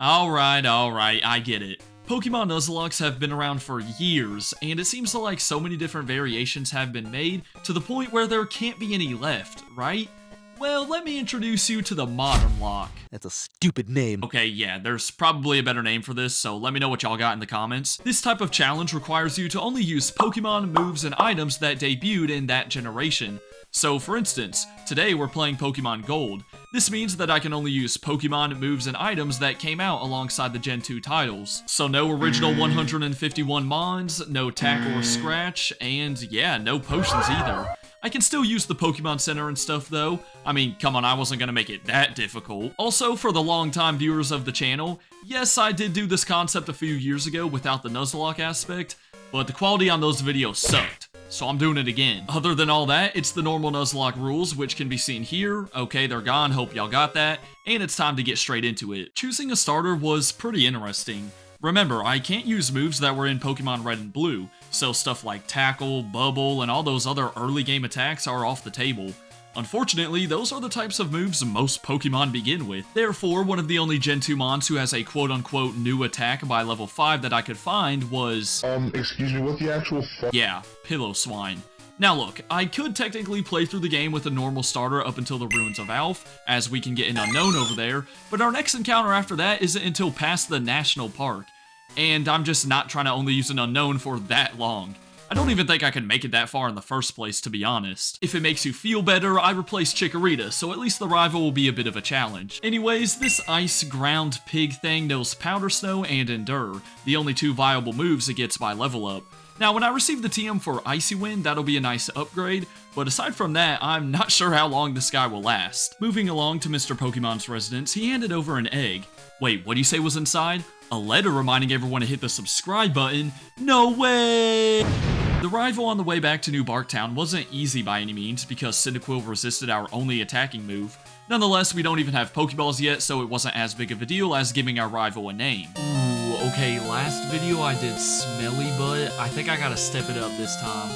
Alright, I get it. Pokemon Nuzlocke have been around for years, and it seems like so many different variations have been made to the point where there can't be any left, right? Well, let me introduce you to the Modern Lock. That's a stupid name. Okay, yeah, there's probably a better name for this, so let me know what y'all got in the comments. This type of challenge requires you to only use Pokemon, moves, and items that debuted in that generation. So, for instance, today we're playing Pokemon Gold. This means that I can only use Pokemon, moves, and items that came out alongside the Gen 2 titles. So no original 151 Mons, no Tackle or Scratch, and yeah, no potions either. I can still use the Pokemon Center and stuff though. I mean, come on, I wasn't gonna make it that difficult. Also, for the long-time viewers of the channel, yes, I did do this concept a few years ago without the Nuzlocke aspect, but the quality on those videos sucked. So I'm doing it again. Other than all that, it's the normal Nuzlocke rules, which can be seen here. Okay, they're gone, hope y'all got that. And it's time to get straight into it. Choosing a starter was pretty interesting. Remember, I can't use moves that were in Pokemon Red and Blue, so stuff like Tackle, Bubble, and all those other early game attacks are off the table. Unfortunately, those are the types of moves most Pokemon begin with. Therefore, one of the only Gen 2 Mons who has a quote-unquote new attack by level 5 that I could find was... excuse me, what the actual fuck? Yeah, Piloswine. Now look, I could technically play through the game with a normal starter up until the Ruins of Alph, as we can get an Unknown over there, but our next encounter after that isn't until past the National Park, and I'm just not trying to only use an Unknown for that long. I don't even think I could make it that far in the first place, to be honest. If it makes you feel better, I replaced Chikorita, so at least the rival will be a bit of a challenge. Anyways, this Ice Ground Pig thing knows Powder Snow and Endure, the only two viable moves it gets by level up. Now, when I receive the TM for Icy Wind, that'll be a nice upgrade, but aside from that, I'm not sure how long this guy will last. Moving along to Mr. Pokemon's residence, he handed over an egg. Wait, what do you say was inside? A letter reminding everyone to hit the subscribe button? No way! The rival on the way back to New Barktown wasn't easy by any means because Cyndaquil resisted our only attacking move. Nonetheless, we don't even have Pokeballs yet, so it wasn't as big of a deal as giving our rival a name. Ooh, okay, last video I did Smelly Butt. I think I gotta step it up this time.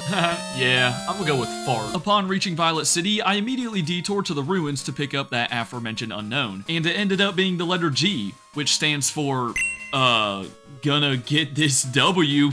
Yeah, I'm gonna go with Fart. Upon reaching Violet City, I immediately detoured to the ruins to pick up that aforementioned Unknown, and it ended up being the letter G, which stands for, gonna get this W.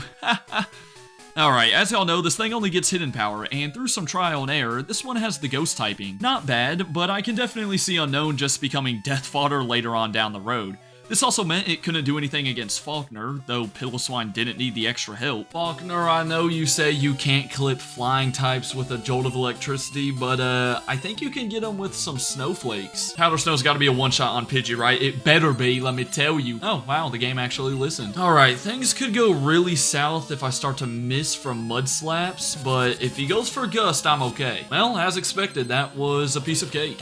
Alright, as y'all know, this thing only gets hidden power, and through some trial and error, this one has the ghost typing. Not bad, but I can definitely see Unknown just becoming death fodder later on down the road. This also meant it couldn't do anything against Faulkner, though Piloswine didn't need the extra help. Faulkner, I know you say you can't clip flying types with a jolt of electricity, but I think you can get them with some snowflakes. Powder Snow's gotta be a one-shot on Pidgey, right? It better be, let me tell you. Oh, wow, the game actually listened. Alright, things could go really south if I start to miss from Mud Slaps, but if he goes for Gust, I'm okay. Well, as expected, that was a piece of cake.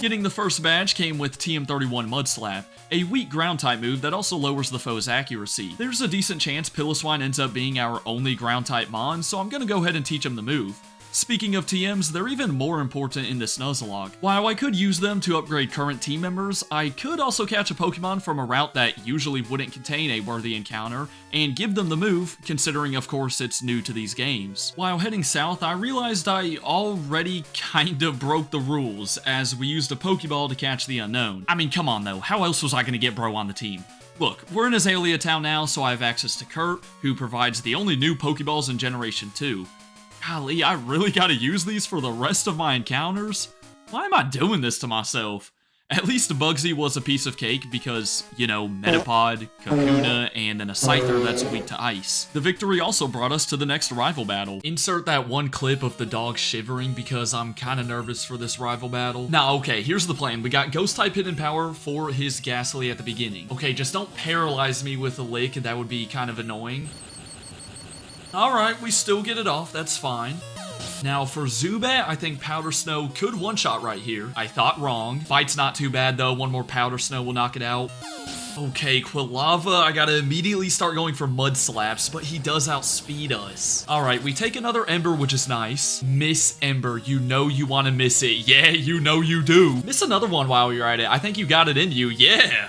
Getting the first badge came with TM31 Mud Slap, a weak ground-type move that also lowers the foe's accuracy. There's a decent chance Piloswine ends up being our only ground-type Mon, so I'm gonna go ahead and teach him the move. Speaking of TMs, they're even more important in this Nuzlocke. While I could use them to upgrade current team members, I could also catch a Pokemon from a route that usually wouldn't contain a worthy encounter, and give them the move, considering of course it's new to these games. While heading south, I realized I already kinda broke the rules, as we used a Pokeball to catch the Unknown. I mean, come on though, how else was I gonna get Bro on the team? Look, we're in Azalea Town now, so I have access to Kurt, who provides the only new Pokeballs in Generation 2. Golly, I really gotta use these for the rest of my encounters? Why am I doing this to myself? At least Bugsy was a piece of cake because, you know, Metapod, Kakuna, and then a Scyther that's weak to ice. The victory also brought us to the next rival battle. Insert that one clip of the dog shivering because I'm kinda nervous for this rival battle. Now, okay, here's the plan. We got Ghost-type hidden power for his Ghastly at the beginning. Okay, just don't paralyze me with a lick, that would be kind of annoying. Alright, we still get it off, that's fine. Now for Zubat, I think Powder Snow could one-shot right here. I thought wrong. Fight's not too bad though, one more Powder Snow will knock it out. Okay, Quilava, I gotta immediately start going for Mud Slaps, but he does outspeed us. Alright, we take another Ember, which is nice. Miss Ember, you know you want to miss it. Yeah, you know you do. Miss another one while you're at it. I think you got it in you, yeah.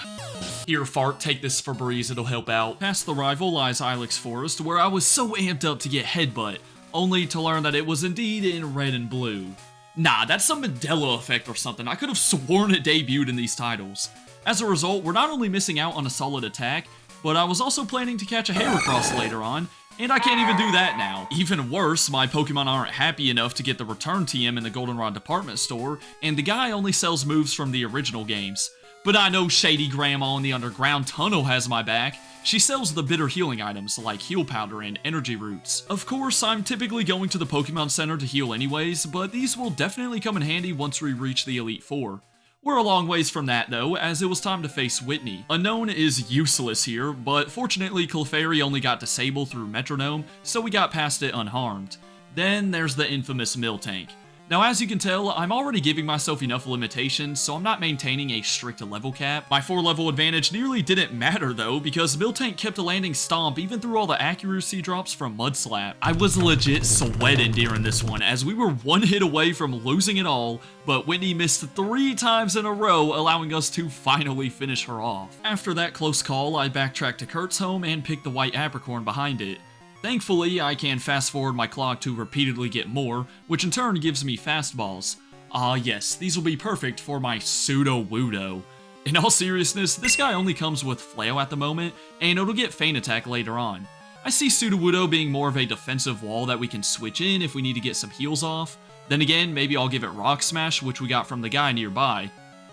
Here, Fart, take this for Breeze, it'll help out. Past the rival lies Ilex Forest, where I was so amped up to get Headbutt, only to learn that it was indeed in red and blue. Nah, that's some Mandela effect or something. I could have sworn it debuted in these titles. As a result, we're not only missing out on a solid attack, but I was also planning to catch a Heracross later on, and I can't even do that now. Even worse, my Pokemon aren't happy enough to get the return TM in the Goldenrod department store, and the guy only sells moves from the original games. But I know Shady Grandma in the underground tunnel has my back. She sells the bitter healing items like heal powder and energy roots. Of course, I'm typically going to the Pokemon Center to heal anyways, but these will definitely come in handy once we reach the Elite Four. We're a long ways from that though, as it was time to face Whitney. Unknown is useless here, but fortunately Clefairy only got disabled through Metronome, so we got past it unharmed. Then there's the infamous Miltank. Now as you can tell, I'm already giving myself enough limitations, so I'm not maintaining a strict level cap. My 4-level advantage nearly didn't matter though, because Miltank kept landing Stomp even through all the accuracy drops from Mudslap. I was legit sweating during this one, as we were one hit away from losing it all, but Whitney missed 3 times in a row, allowing us to finally finish her off. After that close call, I backtracked to Kurt's home and picked the white apricorn behind it. Thankfully, I can fast forward my clock to repeatedly get more, which in turn gives me fastballs. Ah yes, these will be perfect for my Sudowoodo. In all seriousness, this guy only comes with Flail at the moment, and it'll get Feint Attack later on. I see Sudowoodo being more of a defensive wall that we can switch in if we need to get some heals off. Then again, maybe I'll give it Rock Smash, which we got from the guy nearby.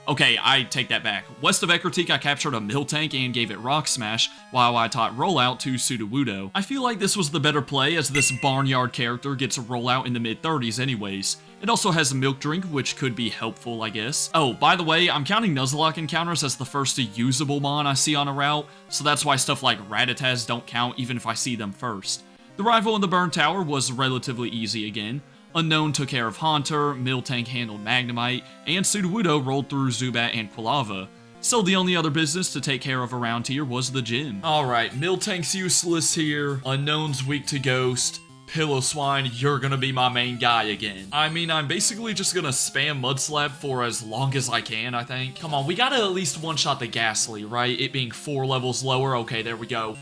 Okay, I take that back. West of Ecruteak, I captured a Miltank and gave it Rock Smash, while I taught Rollout to Sudowoodo. I feel like this was the better play, as this Barnyard character gets a Rollout in the mid-30s anyways. It also has a Milk Drink, which could be helpful, I guess. Oh, by the way, I'm counting Nuzlocke encounters as the first usable mon I see on a route, so that's why stuff like Rattatas don't count even if I see them first. The rival in the Burn Tower was relatively easy again. Unknown took care of Haunter, Miltank handled Magnemite, and Sudowoodo rolled through Zubat and Quilava. So the only other business to take care of around here was the gym. Alright, Miltank's useless here, Unknown's weak to Ghost, Pillow-Swine, you're gonna be my main guy again. I mean, I'm basically just gonna spam Mudslap for as long as I can, I think. Come on, we gotta at least one-shot the Ghastly, right? It being 4 levels lower, okay, there we go.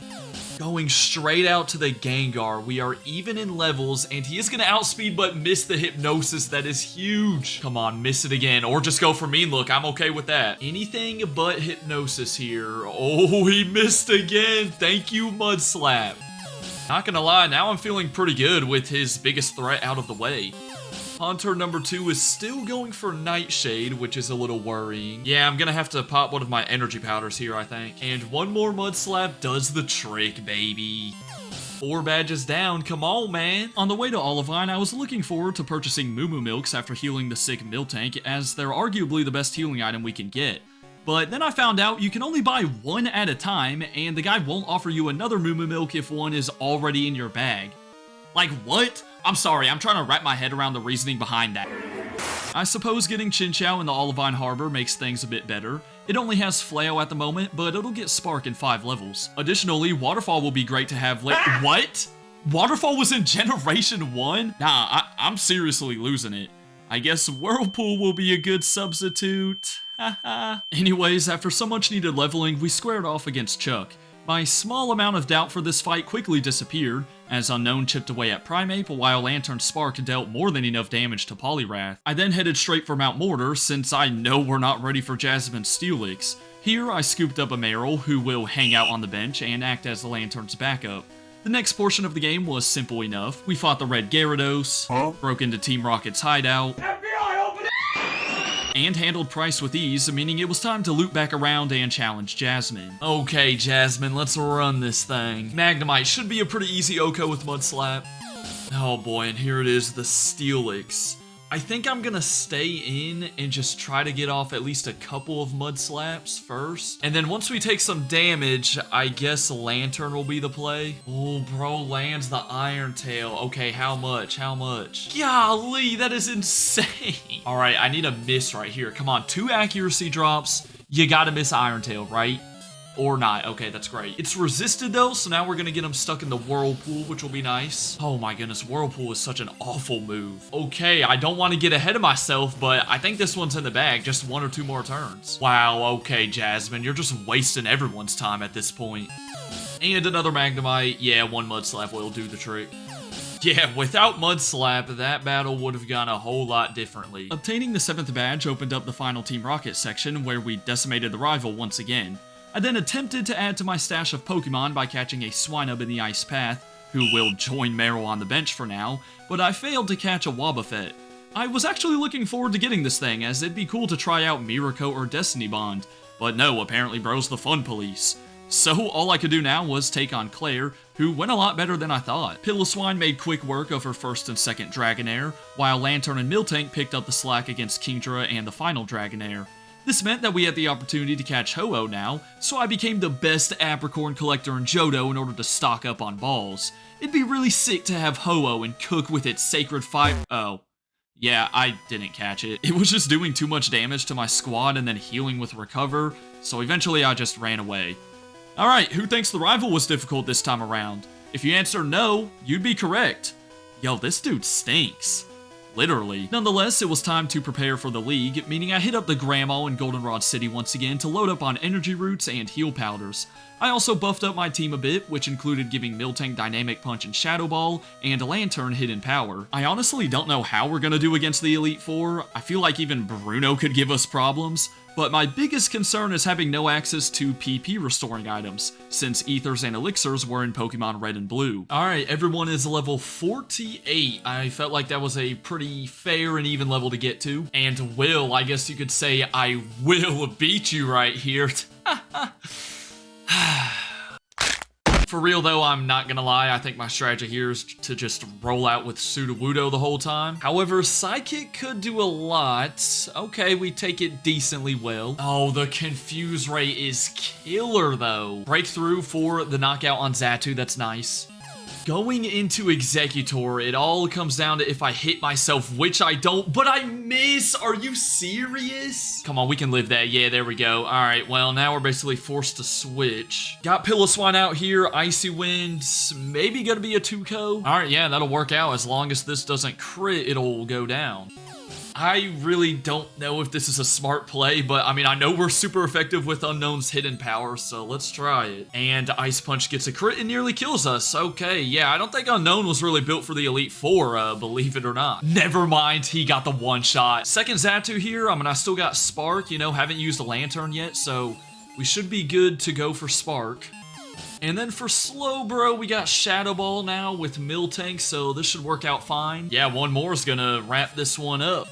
Going straight out to the Gengar. We are even in levels, and he is going to outspeed but miss the Hypnosis. That is huge. Come on, miss it again, or just go for Mean Look. I'm okay with that. Anything but Hypnosis here. Oh, he missed again. Thank you, Mudslap. Not gonna lie, now I'm feeling pretty good with his biggest threat out of the way. Haunter number 2 is still going for Nightshade, which is a little worrying. Yeah, I'm gonna have to pop one of my energy powders here, I think. And one more Mudslap does the trick, baby. 4 badges down, come on, man. On the way to Olivine, I was looking forward to purchasing Moo Moo Milks after healing the sick Miltank, as they're arguably the best healing item we can get. But then I found out you can only buy 1 at a time, and the guy won't offer you another Moo Moo Milk if one is already in your bag. Like, what? I'm sorry, I'm trying to wrap my head around the reasoning behind that. I suppose getting Chinchou in the Olivine Harbor makes things a bit better. It only has Flail at the moment, but it'll get Spark in 5 levels. Additionally, Waterfall will be great to have What? Waterfall was in Generation 1? Nah, I'm seriously losing it. I guess Whirlpool will be a good substitute. Haha. Anyways, after so much needed leveling, we squared off against Chuck. My small amount of doubt for this fight quickly disappeared, as Unknown chipped away at Primeape while Lantern Spark dealt more than enough damage to Poliwrath. I then headed straight for Mount Mortar, since I know we're not ready for Jasmine's Steelix. Here, I scooped up a Marill, who will hang out on the bench and act as the Lantern's backup. The next portion of the game was simple enough. We fought the Red Gyarados, broke into Team Rocket's hideout, and handled Price with ease, meaning it was time to loop back around and challenge Jasmine. Okay, Jasmine, let's run this thing. Magnemite should be a pretty easy OHKO with Mudslap. Oh boy, and here it is, the Steelix. I think I'm gonna stay in and just try to get off at least a couple of Mudslaps first. And then once we take some damage, I guess Lantern will be the play. Oh, bro lands the Iron Tail. Okay, how much? How much? Golly, that is insane. All right, I need a miss right here. Come on, 2 accuracy drops. You gotta miss Iron Tail, right? Or not. Okay, that's great. It's resisted though, so now we're gonna get him stuck in the Whirlpool, which will be nice. Oh my goodness, Whirlpool is such an awful move. Okay, I don't want to get ahead of myself, but I think this one's in the bag. Just 1 or 2 more turns. Wow, okay, Jasmine, you're just wasting everyone's time at this point. And another Magnemite. Yeah, 1 Mudslap will do the trick. Yeah, without Mud Slap, that battle would have gone a whole lot differently. Obtaining the 7th badge opened up the final Team Rocket section, where we decimated the rival once again. I then attempted to add to my stash of Pokemon by catching a Swinub in the Ice Path, who will join Meryl on the bench for now, but I failed to catch a Wobbuffet. I was actually looking forward to getting this thing, as it'd be cool to try out Miracle or Destiny Bond, but no, apparently bro's the fun police. So all I could do now was take on Claire, who went a lot better than I thought. Piloswine made quick work of her first and second Dragonair, while Lantern and Miltank picked up the slack against Kingdra and the final Dragonair. This meant that we had the opportunity to catch Ho-Oh now, so I became the best Apricorn collector in Johto in order to stock up on balls. It'd be really sick to have Ho-Oh and cook with its sacred fire— oh. Yeah, I didn't catch it. It was just doing too much damage to my squad and then healing with Recover, so eventually I just ran away. Alright, who thinks the rival was difficult this time around? If you answer no, you'd be correct. Yo, this dude stinks. Literally. Nonetheless, it was time to prepare for the league, meaning I hit up the Grandma in Goldenrod City once again to load up on energy roots and heal powders. I also buffed up my team a bit, which included giving Miltank Dynamic Punch and Shadow Ball, and Lantern Hidden Power. I honestly don't know how we're gonna do against the Elite Four. I feel like even Bruno could give us problems. But my biggest concern is having no access to PP restoring items, since Ethers and Elixirs were in Pokemon Red and Blue. Alright, everyone is level 48. I felt like that was a pretty fair and even level to get to. And Will, I guess you could say I will beat you right here. For real though, I'm not gonna lie, I think my strategy here is to just roll out with Sudowoodo the whole time. However, Psychic could do a lot. Okay, we take it decently well. Oh, the Confuse Ray is killer though. Breakthrough for the knockout on Xatu, that's nice. Going into Executor, it all comes down to if I hit myself, which I don't, but I miss! Are you serious? Come on, we can live that. Yeah, there we go. Alright, well, now we're basically forced to switch. Got Piloswine out here, Icy Winds, maybe gonna be a Tuco. Alright, yeah, that'll work out. As long as this doesn't crit, it'll go down. I really don't know if this is a smart play, but I mean, I know we're super effective with Unknown's hidden power, so let's try it. And Ice Punch gets a crit and nearly kills us. Okay, yeah, I don't think Unknown was really built for the Elite Four, believe it or not. Never mind, he got the one shot. Second Xatu here, I mean, I still got Spark, you know, haven't used a Lantern yet, so we should be good to go for Spark. And then for Slowbro, we got Shadow Ball now with Miltank, so this should work out fine. Yeah, one more is gonna wrap this one up.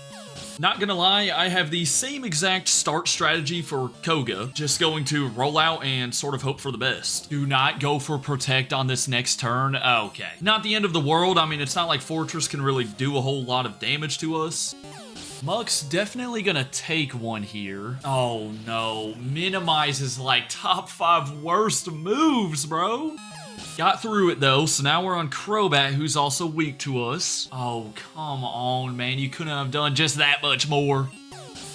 Not gonna lie, I have the same exact start strategy for Koga, just going to roll out and sort of hope for the best. Do not go for Protect on this next turn. Okay. Not the end of the world. I mean, it's not like Fortress can really do a whole lot of damage to us. Muck's definitely gonna take one here. Oh no, Minimize is like top 5 worst moves, bro. Got through it though, so now we're on Crobat, who's also weak to us. Oh, come on, man. You couldn't have done just that much more.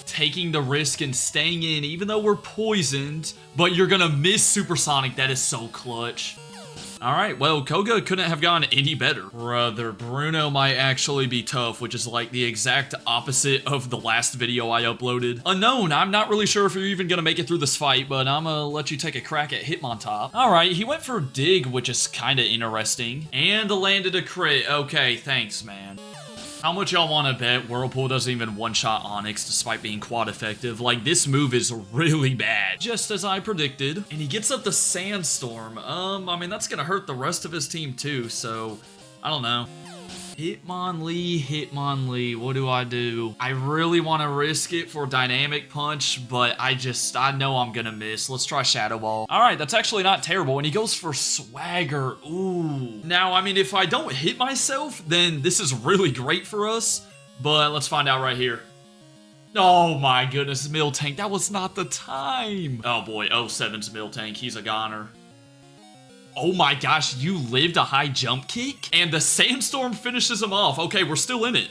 Taking the risk and staying in, even though we're poisoned, but you're gonna miss Supersonic. That is so clutch. Alright, well, Koga couldn't have gone any better. Brother, Bruno might actually be tough, which is like the exact opposite of the last video I uploaded. Unknown, I'm not really sure if you're even gonna make it through this fight, but I'm gonna let you take a crack at Hitmontop. Alright, he went for Dig, which is kinda interesting. And landed a crit. Okay, thanks, man. How much y'all want to bet Whirlpool doesn't even one-shot Onix despite being quad effective? Like, this move is really bad. Just as I predicted. And he gets up the Sandstorm. I mean, that's gonna hurt the rest of his team too, so I don't know. Hitmonlee, what do I do? I really want to risk it for Dynamic Punch, but I know I'm gonna miss. Let's try Shadow Ball. Alright, that's actually not terrible, and he goes for Swagger. Ooh. Now, I mean, if I don't hit myself, then this is really great for us, but let's find out right here. Oh my goodness, Miltank, that was not the time. Oh boy, 07's Miltank, he's a goner. Oh my gosh, you lived a high jump kick? And the Sandstorm finishes him off. Okay, we're still in it.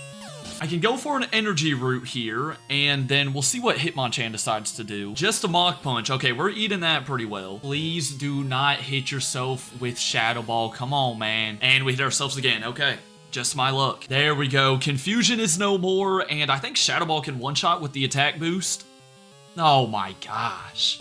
I can go for an energy root here, and then we'll see what Hitmonchan decides to do. Just a Mach Punch. Okay, we're eating that pretty well. Please do not hit yourself with Shadow Ball. Come on, man. And we hit ourselves again. Okay. Just my luck. There we go. Confusion is no more, and I think Shadow Ball can one-shot with the attack boost. Oh my gosh.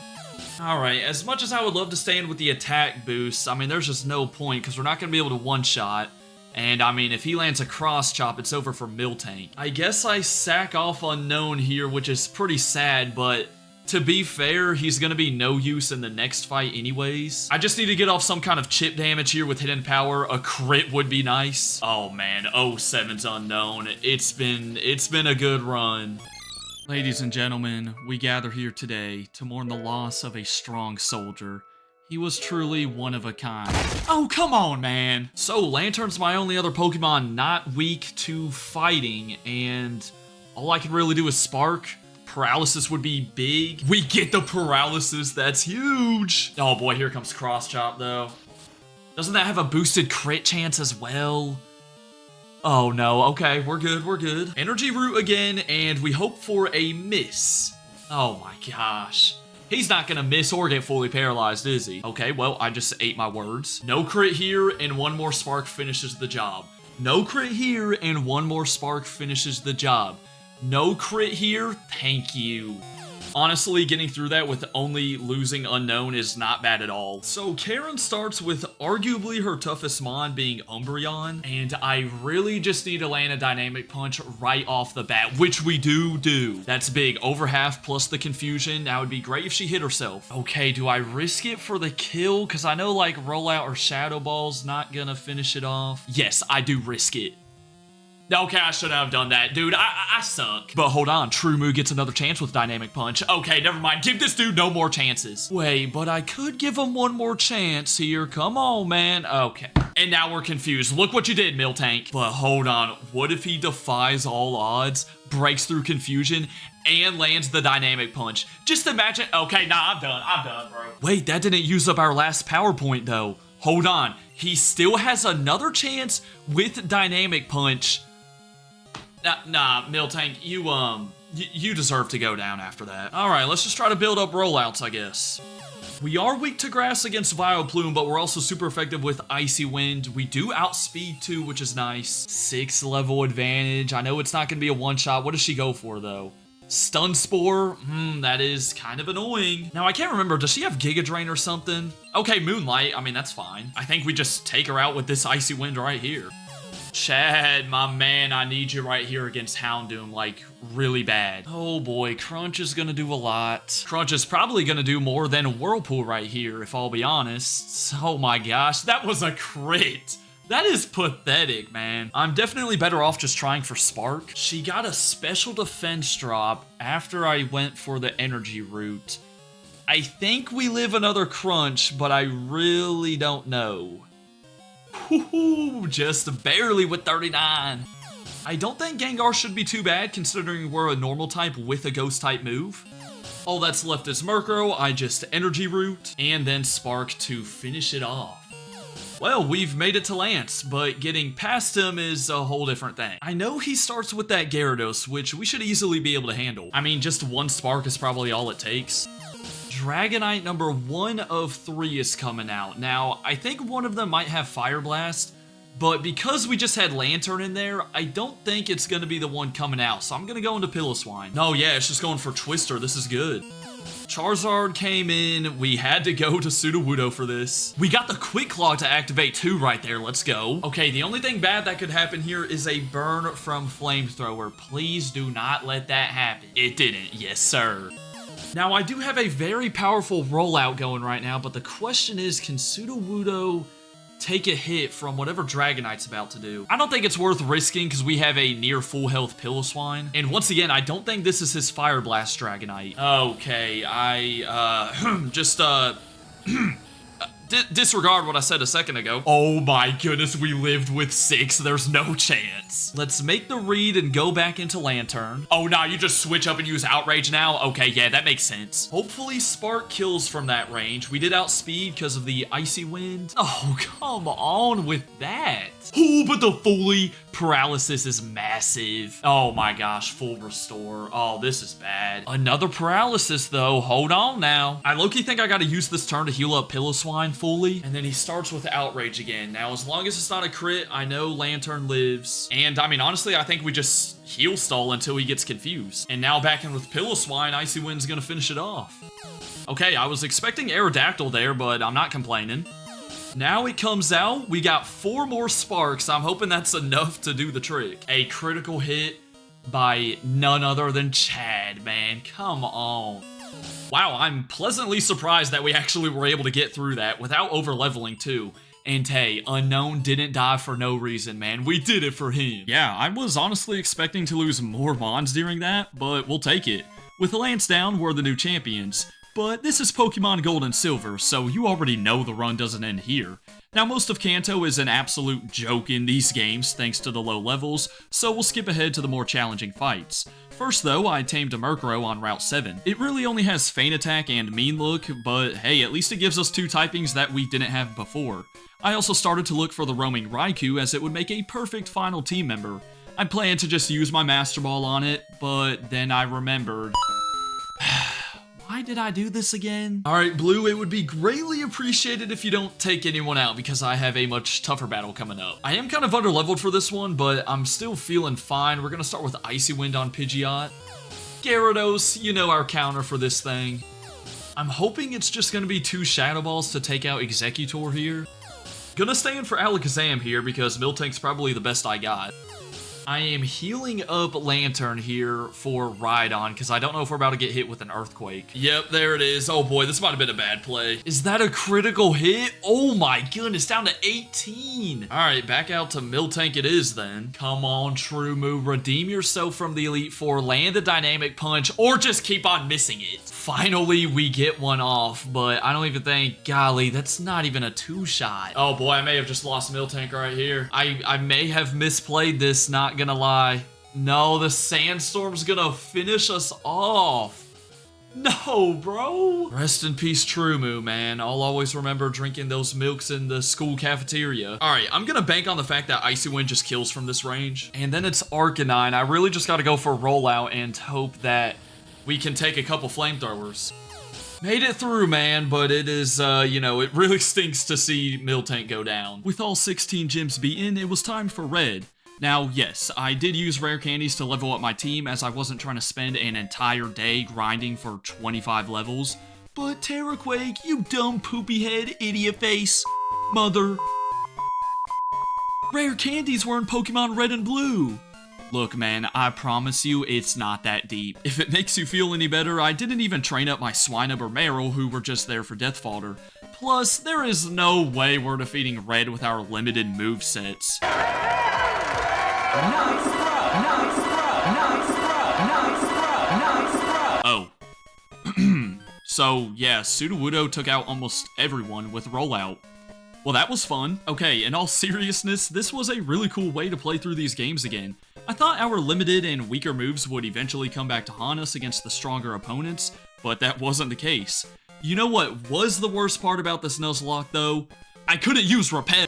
Alright, as much as I would love to stay in with the attack boost, I mean, there's just no point because we're not going to be able to one-shot. And I mean, if he lands a cross chop, it's over for Miltank. I guess I sack off Unknown here, which is pretty sad, but to be fair, he's gonna be no use in the next fight anyways. I just need to get off some kind of chip damage here with Hidden Power. A crit would be nice. Oh man, 07's Unknown. It's been a good run. Ladies and gentlemen, we gather here today to mourn the loss of a strong soldier. He was truly one of a kind. Oh, come on, man. So, Lantern's my only other Pokemon not weak to fighting, and all I can really do is Spark. Paralysis would be big. We get the Paralysis, that's huge. Oh boy, here comes Cross Chop though. Doesn't that have a boosted crit chance as well? Oh no, okay, we're good, we're good. Energy Root again, and we hope for a miss. Oh my gosh. He's not gonna miss or get fully paralyzed, is he? Okay, well, I just ate my words. No crit here, and one more Spark finishes the job. No crit here, and one more Spark finishes the job. No crit here, thank you. Honestly, getting through that with only losing Unknown is not bad at all. So Karen starts with arguably her toughest mon being Umbreon, and I really just need to land a Dynamic Punch right off the bat, which we do. That's big, over half plus the confusion. That would be great if she hit herself. Okay, do I risk it for the kill? Because I know like Rollout or Shadow Ball's not gonna finish it off. Yes, I do risk it. Okay, I shouldn't have done that. Dude, I suck. But hold on, True Moo gets another chance with Dynamic Punch. Okay, never mind. Give this dude no more chances. Wait, but I could give him one more chance here. Come on, man. Okay. And now we're confused. Look what you did, Miltank. But hold on. What if he defies all odds, breaks through confusion, and lands the Dynamic Punch? Just imagine. Okay, nah, I'm done, bro. Wait, that didn't use up our last power point, though. Hold on. He still has another chance with Dynamic Punch. Nah, Miltank, you deserve to go down after that. Alright, let's just try to build up rollouts, I guess. We are weak to grass against Vileplume, but we're also super effective with Icy Wind. We do outspeed too, which is nice. 6 level advantage. I know it's not going to be a one-shot. What does she go for, though? Stun Spore? That is kind of annoying. Now, I can't remember. Does she have Giga Drain or something? Okay, Moonlight. I mean, that's fine. I think we just take her out with this Icy Wind right here. Chad, my man, I need you right here against Houndoom, like, really bad. Oh boy, Crunch is gonna do a lot. Crunch is probably gonna do more than Whirlpool right here, if I'll be honest. Oh my gosh, that was a crit. That is pathetic, man. I'm definitely better off just trying for Spark. She got a special defense drop after I went for the energy route. I think we live another Crunch, but I really don't know. Woohoo, just barely with 39. I don't think Gengar should be too bad considering we're a normal type with a ghost type move. All that's left is Murkrow. I just energy root and then Spark to finish it off. Well, we've made it to Lance, but getting past him is a whole different thing. I know he starts with that Gyarados, which we should easily be able to handle. I mean, just one Spark is probably all it takes. Dragonite number 1 of 3 is coming out. Now, I think one of them might have Fire Blast, but because we just had Lantern in there, I don't think it's going to be the one coming out, so I'm going to go into Piloswine. No, yeah, it's just going for Twister. This is good. Charizard came in. We had to go to Sudowoodo for this. We got the Quick Claw to activate too right there. Let's go. Okay, the only thing bad that could happen here is a burn from Flamethrower. Please do not let that happen. It didn't. Yes, sir. Now, I do have a very powerful rollout going right now, but the question is, can Sudowoodo take a hit from whatever Dragonite's about to do? I don't think it's worth risking because we have a near full health Piloswine. And once again, I don't think this is his Fire Blast Dragonite. Okay, disregard what I said a second ago. Oh my goodness, we lived with 6. There's no chance. Let's make the read and go back into Lantern. Oh, nah, you just switch up and use Outrage now? Okay, yeah, that makes sense. Hopefully Spark kills from that range. We did outspeed because of the Icy Wind. Oh, come on with that. Oh, but the fully paralysis is massive. Oh my gosh, full restore. Oh, this is bad. Another paralysis though. Hold on now. I low-key think I gotta use this turn to heal up Piloswine fully. And then he starts with Outrage again. Now, as long as it's not a crit, I know Lantern lives. And I mean, honestly, I think we just heal stall until he gets confused. And now back in with Piloswine, Icy Wind's gonna finish it off. Okay, I was expecting Aerodactyl there, but I'm not complaining. Now it comes out, we got 4 more sparks. I'm hoping that's enough to do the trick. A critical hit by none other than Chad, man. Come on. Wow, I'm pleasantly surprised that we actually were able to get through that without over-leveling too. And hey, Unknown didn't die for no reason, man. We did it for him. Yeah, I was honestly expecting to lose more mons during that, but we'll take it. With Lance down, we're the new champions. But this is Pokemon Gold and Silver, so you already know the run doesn't end here. Now, most of Kanto is an absolute joke in these games thanks to the low levels, so we'll skip ahead to the more challenging fights. First though, I tamed a Murkrow on Route 7. It really only has Feint Attack and Mean Look, but hey, at least it gives us 2 typings that we didn't have before. I also started to look for the roaming Raikou as it would make a perfect final team member. I planned to just use my Master Ball on it, but then I remembered. Why did I do this again? Alright, Blue, it would be greatly appreciated if you don't take anyone out because I have a much tougher battle coming up. I am kind of underleveled for this one, but I'm still feeling fine. We're gonna start with Icy Wind on Pidgeot. Gyarados, you know our counter for this thing. I'm hoping it's just gonna be 2 Shadow Balls to take out Executor here. Gonna stay in for Alakazam here because Miltank's probably the best I got. I am healing up Lantern here for Rhydon because I don't know if we're about to get hit with an Earthquake. Yep, there it is. Oh boy, this might have been a bad play. Is that a critical hit? Oh my goodness, down to 18. All right, back out to Miltank it is then. Come on, True Move. Redeem yourself from the Elite Four, land the Dynamic Punch, or just keep on missing it. Finally, we get one off, but I don't even think, golly, that's not even a 2-shot. Oh boy, I may have just lost Miltank right here. I may have misplayed this, not gonna lie. No, the Sandstorm's gonna finish us off. No, bro. Rest in peace, Trumu, man. I'll always remember drinking those milks in the school cafeteria. All right, I'm gonna bank on the fact that Icy Wind just kills from this range. And then it's Arcanine. I really just gotta go for Rollout and hope that we can take a couple flamethrowers. Made it through, man, but it is, you know, it really stinks to see Miltank go down. With all 16 gyms beaten, it was time for Red. Now, yes, I did use rare candies to level up my team as I wasn't trying to spend an entire day grinding for 25 levels. But Terraquake, you dumb poopy head, idiot face, mother. Rare candies were in Pokemon Red and Blue. Look, man, I promise you it's not that deep. If it makes you feel any better, I didn't even train up my Swinub or Meryl who were just there for death fodder. Plus, there is no way we're defeating Red with our limited movesets. Nice throw, nice throw, nice throw, nice throw, nice throw. Oh. So, yeah, Sudowoodo took out almost everyone with Rollout. Well, that was fun. Okay, in all seriousness, this was a really cool way to play through these games again. I thought our limited and weaker moves would eventually come back to haunt us against the stronger opponents, but that wasn't the case. You know what was the worst part about this Nuzlocke, though? I couldn't use Repel.